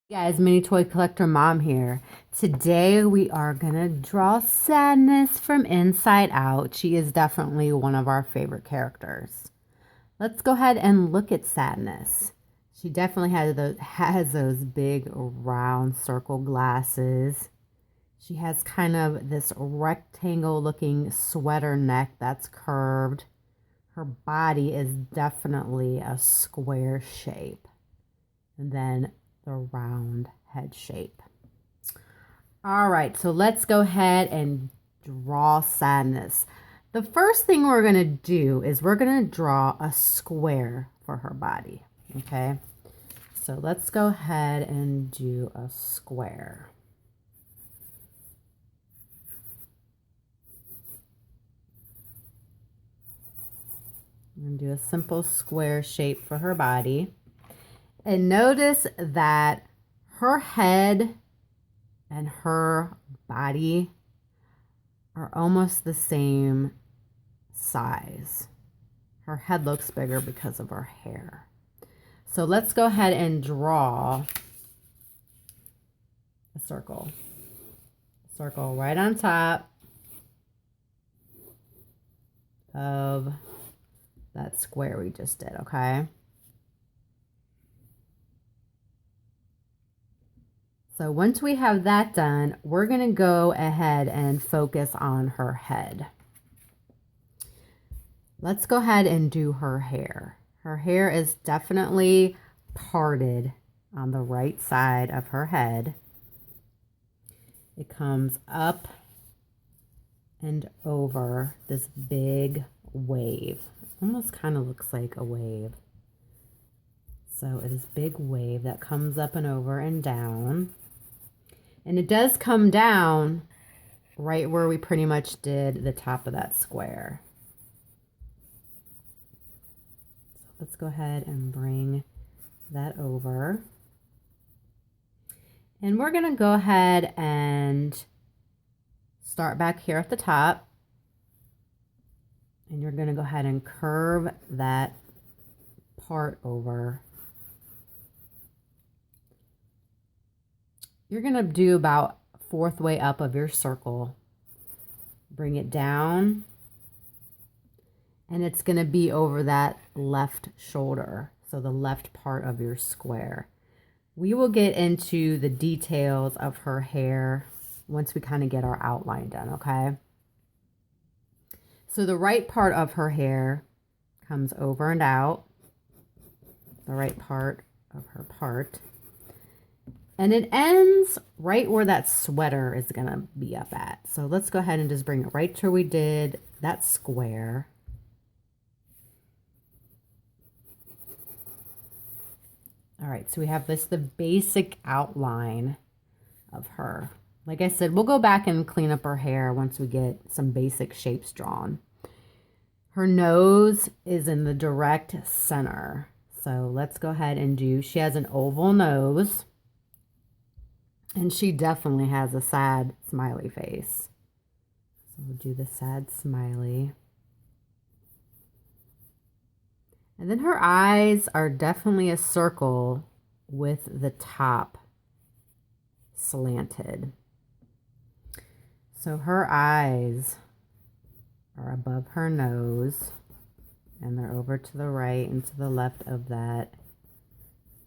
Guys, Mini Toy Collector Mom here. Today we are gonna draw Sadness from Inside Out. She is definitely one of our favorite characters. Let's go ahead and look at Sadness. She definitely has those big round circle glasses. She has kind of this rectangle looking sweater neck that's curved. Her body is definitely a square shape. And then the round head shape. All right, so let's go ahead and draw Sadness. The first thing we're going to do is we're going to draw a square for her body, okay? So let's go ahead and do a square. I'm going to do a simple square shape for her body. And notice that her head and her body are almost the same size. Her head looks bigger because of her hair. So let's go ahead and draw a circle. Circle right on top of that square we just did, okay? So once we have that done, we're going to go ahead and focus on her head. Let's go ahead and do her hair. Her hair is definitely parted on the right side of her head. It comes up and over this big wave. Almost kind of looks like a wave. So it is a big wave that comes up and over and down. And it does come down right where we pretty much did the top of that square. So let's go ahead and bring that over. And we're going to go ahead and start back here at the top. And you're going to go ahead and curve that part over. You're going to do about fourth way up of your circle. Bring it down. And it's going to be over that left shoulder. So the left part of your square. We will get into the details of her hair once we kind of get our outline done, okay? So the right part of her hair comes over and out. The right part of her part. And it ends right where that sweater is going to be up at. So let's go ahead and just bring it right to where we did that square. All right, so we have the basic outline of her. Like I said, we'll go back and clean up her hair once we get some basic shapes drawn. Her nose is in the direct center. So let's go ahead and she has an oval nose. And she definitely has a sad smiley face. So we'll do the sad smiley. And then her eyes are definitely a circle with the top slanted. So her eyes are above her nose. And they're over to the right and to the left of that,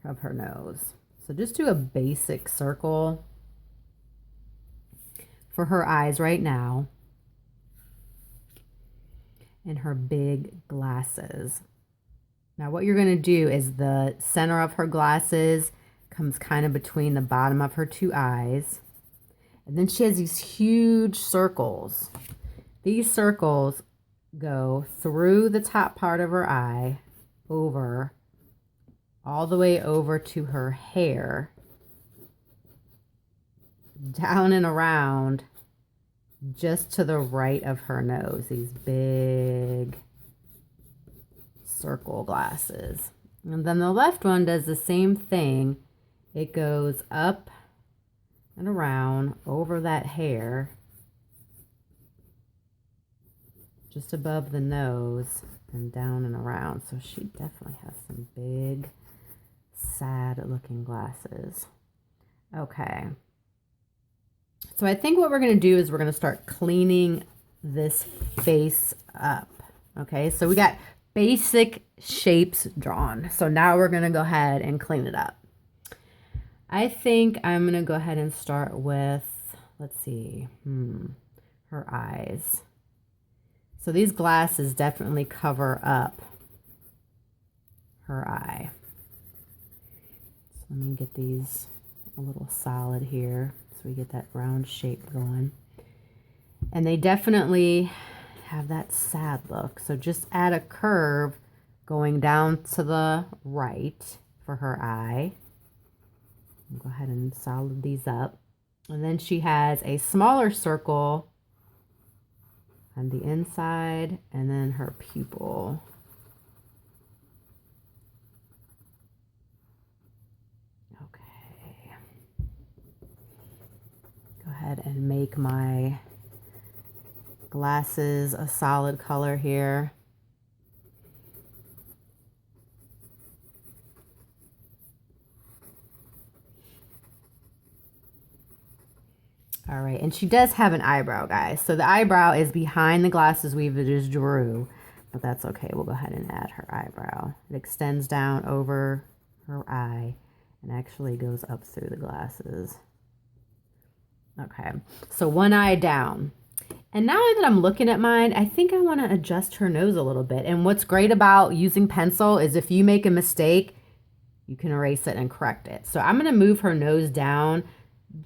of her nose. So just do a basic circle for her eyes right now. And her big glasses. Now what you're going to do is the center of her glasses comes kind of between the bottom of her two eyes. And then she has these huge circles. These circles go through the top part of her eye, over, all the way over to her hair, down and around, just to the right of her nose. These big circle glasses. And then the left one does the same thing. It goes up and around over that hair, just above the nose and down and around. So she definitely has some big, sad looking glasses. Okay. So I think what we're going to do is we're going to start cleaning this face up. Okay, so we got basic shapes drawn. So now we're going to go ahead and clean it up. I think I'm going to go ahead and start with, let's see, her eyes. So these glasses definitely cover up her eye. So let me get these a little solid here so we get that round shape going. And they definitely have that sad look. So just add a curve going down to the right for her eye. I'll go ahead and solid these up. And then she has a smaller circle on the inside and then her pupil. Okay. Go ahead and make my glasses a solid color here. All right, and she does have an eyebrow, guys. So the eyebrow is behind the glasses we just drew, but that's okay. We'll go ahead and add her eyebrow. It extends down over her eye and actually goes up through the glasses. Okay, so one eye down. And now that I'm looking at mine, I think I want to adjust her nose a little bit. And what's great about using pencil is if you make a mistake, you can erase it and correct it. So I'm going to move her nose down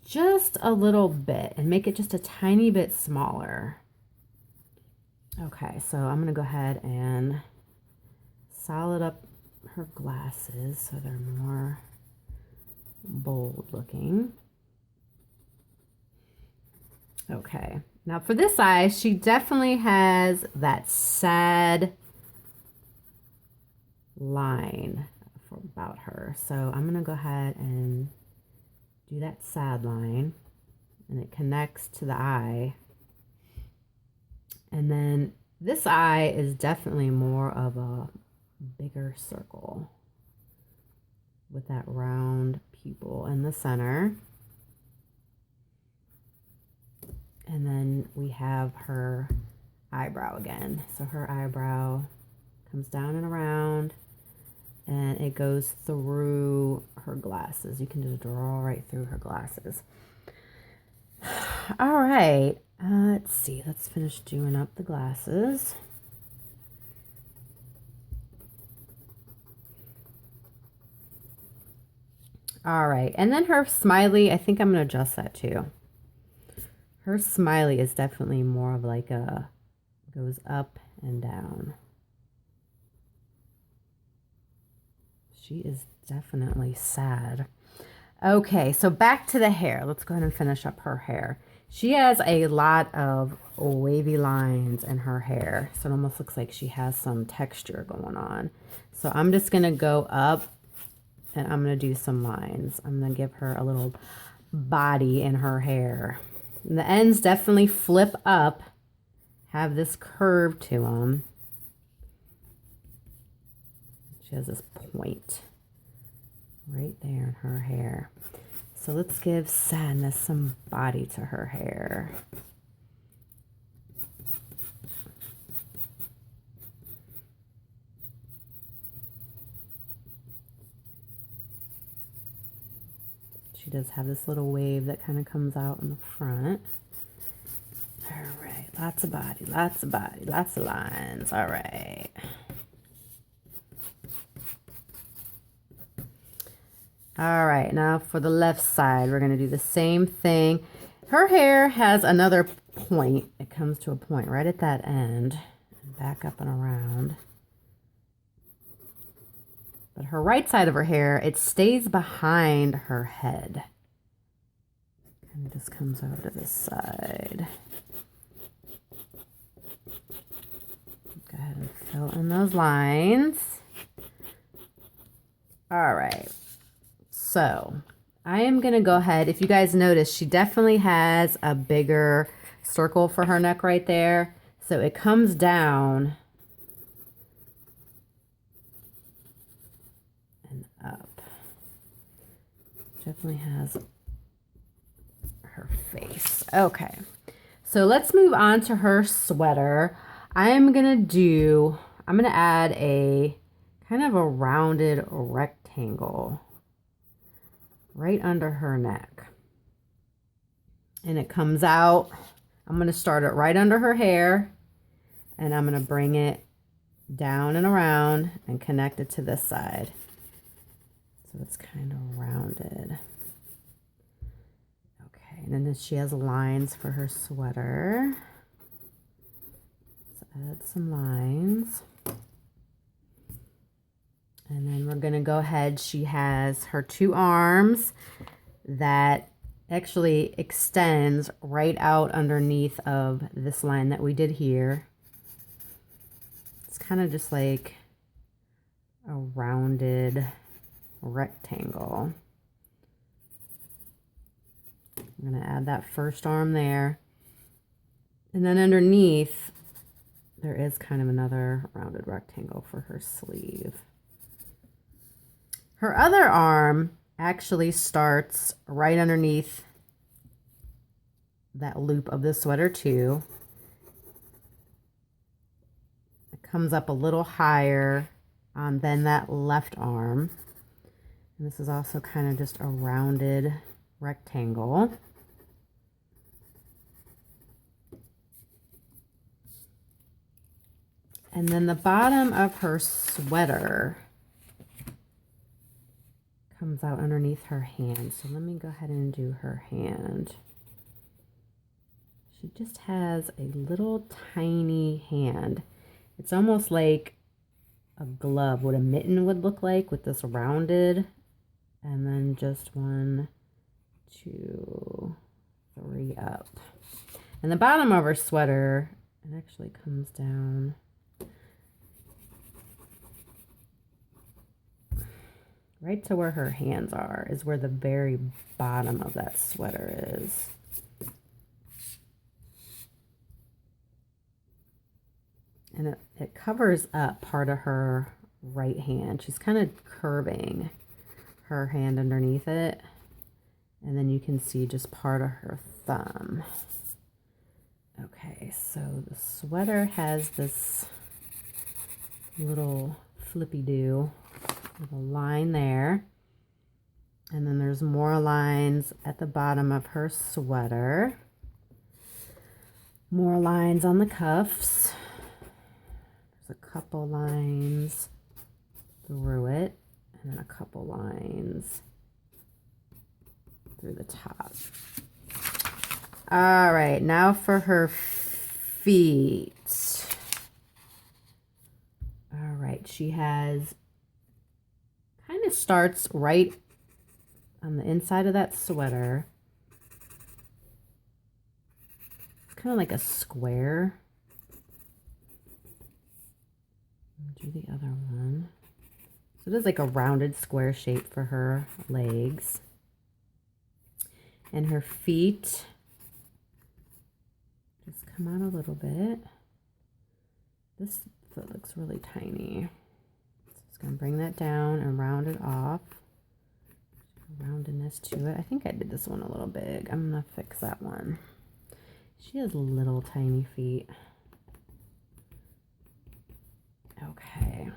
just a little bit and make it just a tiny bit smaller. Okay, so I'm going to go ahead and solid up her glasses so they're more bold looking. Okay, now for this eye, she definitely has that sad line about her. So I'm going to go ahead and do that sad line, and it connects to the eye. And then this eye is definitely more of a bigger circle with that round pupil in the center. And then we have her eyebrow again. So her eyebrow comes down and around, and it goes through her glasses. You can just draw right through her glasses. All right, let's see. Let's finish doing up the glasses. All right, and then her smiley, I think I'm going to adjust that too. Her smiley is definitely more of like a, goes up and down. She is definitely sad. Okay, so back to the hair. Let's go ahead and finish up her hair. She has a lot of wavy lines in her hair. So it almost looks like she has some texture going on. So I'm just going to go up and I'm going to do some lines. I'm going to give her a little body in her hair. And the ends definitely flip up, have this curve to them. She has this point right there in her hair. So let's give sadness some body to her hair. She does have this little wave that kind of comes out in the front. All right, lots of body, lots of body, lots of lines. All right. All right, now for the left side, we're going to do the same thing. Her hair has another point. It comes to a point right at that end. Back up and around. But her right side of her hair, it stays behind her head. And it just comes over to this side. Go ahead and fill in those lines. All right. So I am going to go ahead. If you guys notice, she definitely has a bigger circle for her neck right there. So it comes down and up. Definitely has nice. Okay. So let's move on to her sweater. I'm going to add a kind of a rounded rectangle right under her neck. And it comes out, I'm going to start it right under her hair, and I'm going to bring it down and around and connect it to this side. So it's kind of rounded. Okay, and then she has lines for her sweater. Let's add some lines. And then we're going to go ahead. She has her two arms that actually extends right out underneath of this line that we did here. It's kind of just like a rounded rectangle. I'm going to add that first arm there. And then underneath, there is kind of another rounded rectangle for her sleeve. Her other arm actually starts right underneath that loop of the sweater too. It comes up a little higher than that left arm. And this is also kind of just a rounded rectangle. And then the bottom of her sweater comes out underneath her hand. So let me go ahead and do her hand. She just has a little tiny hand. It's almost like a glove, what a mitten would look like, with this rounded, and then just 1, 2, 3 up. And the bottom of her sweater, it actually comes down right to where her hands are, is where the very bottom of that sweater is. And it covers up part of her right hand. She's kind of curving her hand underneath it. And then you can see just part of her thumb. Okay, so the sweater has this little flippy-do with a line there. And then there's more lines at the bottom of her sweater. More lines on the cuffs. There's a couple lines through it, and then a couple lines through the top. All right, now for her feet. All right, she has kind of starts right on the inside of that sweater. It's kind of like a square. I'll do the other one. So it is like a rounded square shape for her legs. And her feet just come out a little bit. This foot looks really tiny. Going to bring that down and round it off. Roundedness to it. I think I did this one a little big. I'm going to fix that one. She has little tiny feet. Okay.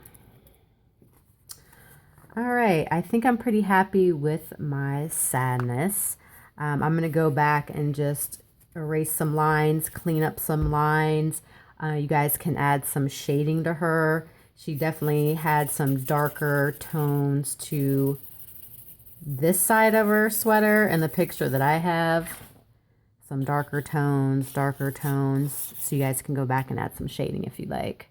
All right. I think I'm pretty happy with my sadness. I'm going to go back and just erase some lines, clean up some lines. You guys can add some shading to her. She definitely had some darker tones to this side of her sweater and the picture that I have. Some darker tones. So you guys can go back and add some shading if you like.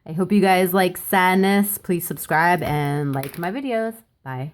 I hope you guys like sadness. Please subscribe and like my videos. Bye.